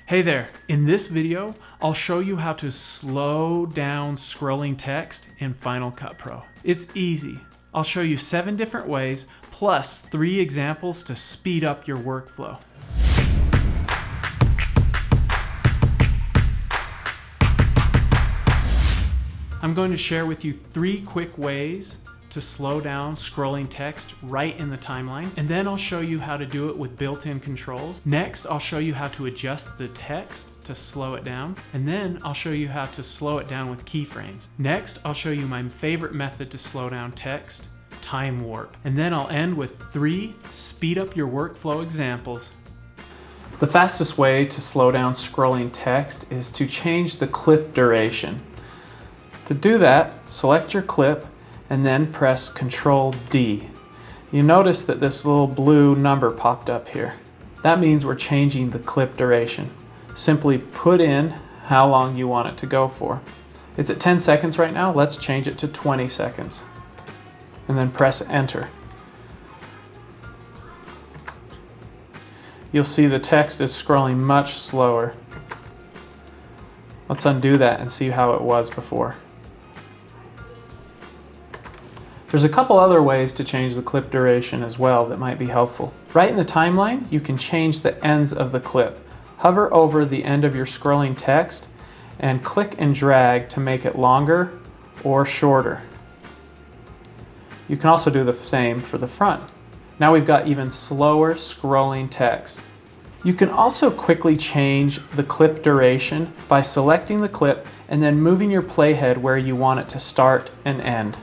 Hey there, in this video, I'll show you how to slow down scrolling text in Final Cut Pro. It's easy. I'll show you 7 different ways, plus 3 examples to speed up your workflow. I'm going to share with you 3 quick ways to slow down scrolling text right in the timeline, and then I'll show you how to do it with built-in controls. Next, I'll show you how to adjust the text to slow it down, and then I'll show you how to slow it down with keyframes. Next, I'll show you my favorite method to slow down text, time warp, and then I'll end with 3 speed up your workflow examples. The fastest way to slow down scrolling text is to change the clip duration. To do that, select your clip and then press Ctrl D. You notice that this little blue number popped up here. That means we're changing the clip duration. Simply put in how long you want it to go for. It's at 10 seconds right now. Let's change it to 20 seconds. And then press Enter. You'll see the text is scrolling much slower. Let's undo that and see how it was before. There's a couple other ways to change the clip duration as well that might be helpful. Right in the timeline, you can change the ends of the clip. Hover over the end of your scrolling text and click and drag to make it longer or shorter. You can also do the same for the front. Now we've got even slower scrolling text. You can also quickly change the clip duration by selecting the clip and then moving your playhead where you want it to start and end.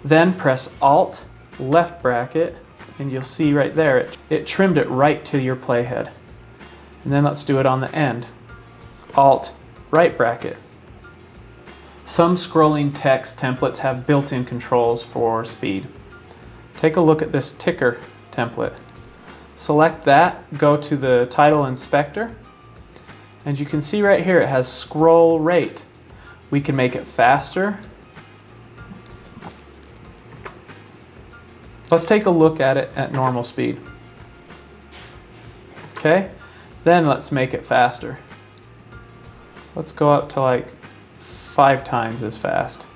Then press Alt, left bracket, and you'll see right there, it trimmed it right to your playhead. And then let's do it on the end. Alt, right bracket. Some scrolling text templates have built-in controls for speed. Take a look at this ticker template. Select that, go to the title inspector, and you can see right here it has scroll rate. We can make it faster. Let's take a look at it at normal speed. Okay, then let's make it faster. Let's go up to like 5 times as fast.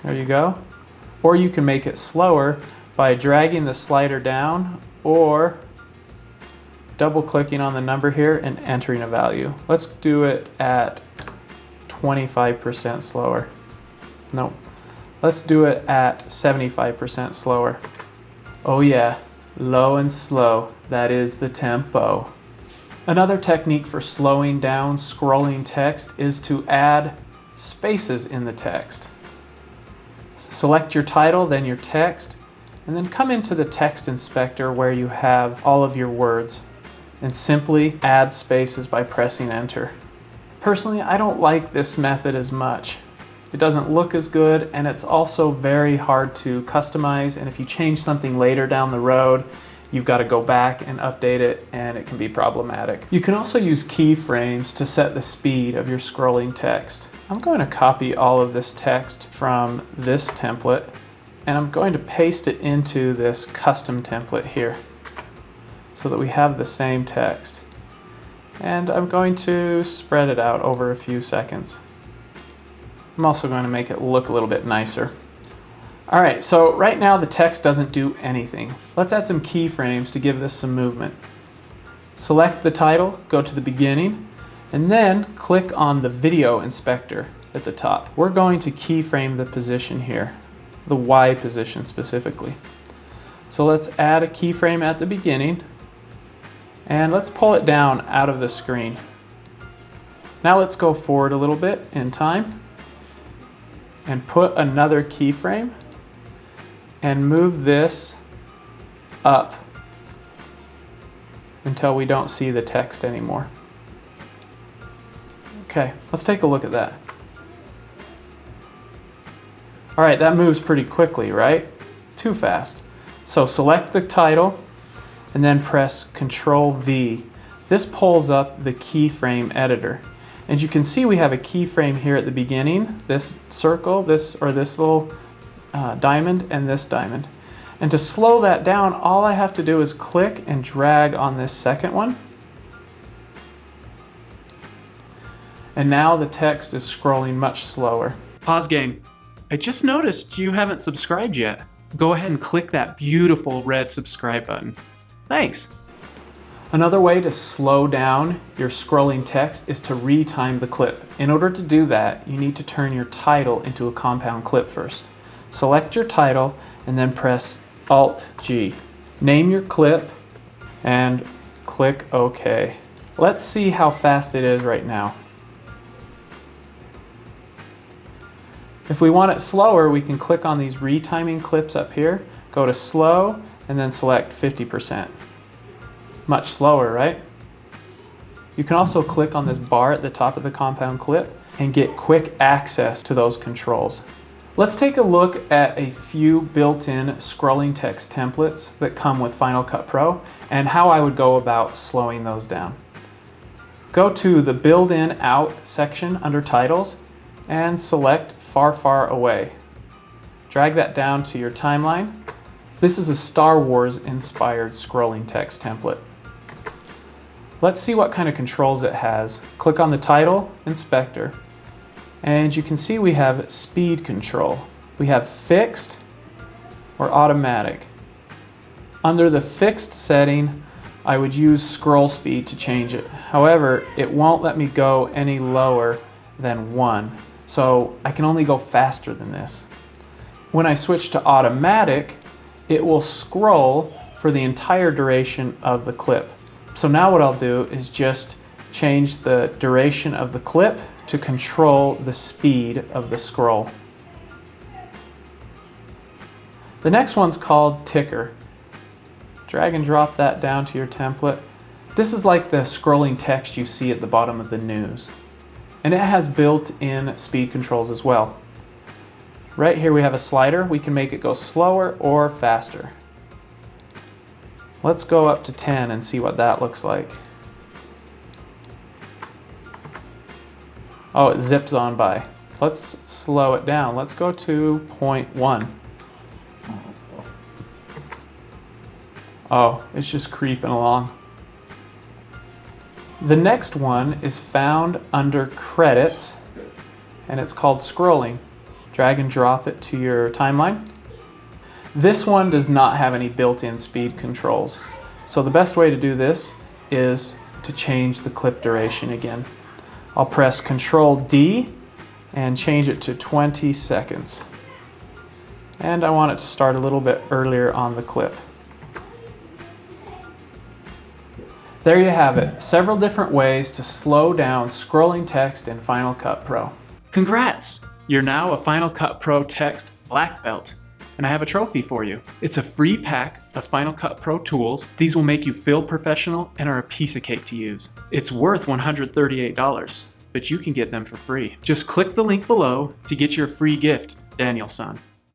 There you go. Or you can make it slower by dragging the slider down or double clicking on the number here and entering a value. Let's do it at 25% slower. Nope. Let's do it at 75% slower. Oh yeah, low and slow, that is the tempo. Another technique for slowing down scrolling text is to add spaces in the text. Select your title, then your text, and then come into the text inspector where you have all of your words, and simply add spaces by pressing Enter. Personally, I don't like this method as much. It doesn't look as good, and it's also very hard to customize, and if you change something later down the road, you've got to go back and update it, and it can be problematic. You can also use keyframes to set the speed of your scrolling text. I'm going to copy all of this text from this template, and I'm going to paste it into this custom template here so that we have the same text. And I'm going to spread it out over a few seconds. I'm also going to make it look a little bit nicer. All right, so right now the text doesn't do anything. Let's add some keyframes to give this some movement. Select the title, go to the beginning, and then click on the video inspector at the top. We're going to keyframe the position here, the Y position specifically. So let's add a keyframe at the beginning, and let's pull it down out of the screen. Now let's go forward a little bit in time and put another keyframe and move this up until we don't see the text anymore. Okay, let's take a look at that. All right, that moves pretty quickly, right? Too fast. So select the title and then press Ctrl V. This pulls up the Keyframe Editor. And you can see we have a keyframe here at the beginning, this circle, this little diamond, and this diamond. And to slow that down, all I have to do is click and drag on this second one. And now the text is scrolling much slower. Pause game. I just noticed you haven't subscribed yet. Go ahead and click that beautiful red subscribe button. Thanks. Another way to slow down your scrolling text is to retime the clip. In order to do that, you need to turn your title into a compound clip first. Select your title and then press Alt-G. Name your clip and click OK. Let's see how fast it is right now. If we want it slower, we can click on these retiming clips up here, go to slow, and then select 50%. Much slower, right? You can also click on this bar at the top of the compound clip and get quick access to those controls. Let's take a look at a few built-in scrolling text templates that come with Final Cut Pro and how I would go about slowing those down. Go to the Build-In Out section under Titles and select Far, Far Away. Drag that down to your timeline. This is a Star Wars inspired scrolling text template. Let's see what kind of controls it has. Click on the title, Inspector, and you can see we have speed control. We have fixed or automatic. Under the fixed setting, I would use scroll speed to change it. However, it won't let me go any lower than 1. So I can only go faster than this. When I switch to automatic, it will scroll for the entire duration of the clip. So now what I'll do is just change the duration of the clip to control the speed of the scroll. The next one's called Ticker. Drag and drop that down to your template. This is like the scrolling text you see at the bottom of the news. And it has built-in speed controls as well. Right here we have a slider. We can make it go slower or faster. Let's go up to 10 and see what that looks like. Oh, it zips on by. Let's slow it down. Let's go to 0.1. Oh, it's just creeping along. The next one is found under Credits, and it's called Scrolling. Drag and drop it to your timeline. This one does not have any built-in speed controls. So the best way to do this is to change the clip duration again. I'll press Ctrl D and change it to 20 seconds. And I want it to start a little bit earlier on the clip. There you have it, several different ways to slow down scrolling text in Final Cut Pro. Congrats! You're now a Final Cut Pro Text Black Belt, and I have a trophy for you. It's a free pack of Final Cut Pro tools. These will make you feel professional and are a piece of cake to use. It's worth $138, but you can get them for free. Just click the link below to get your free gift, Daniel-san.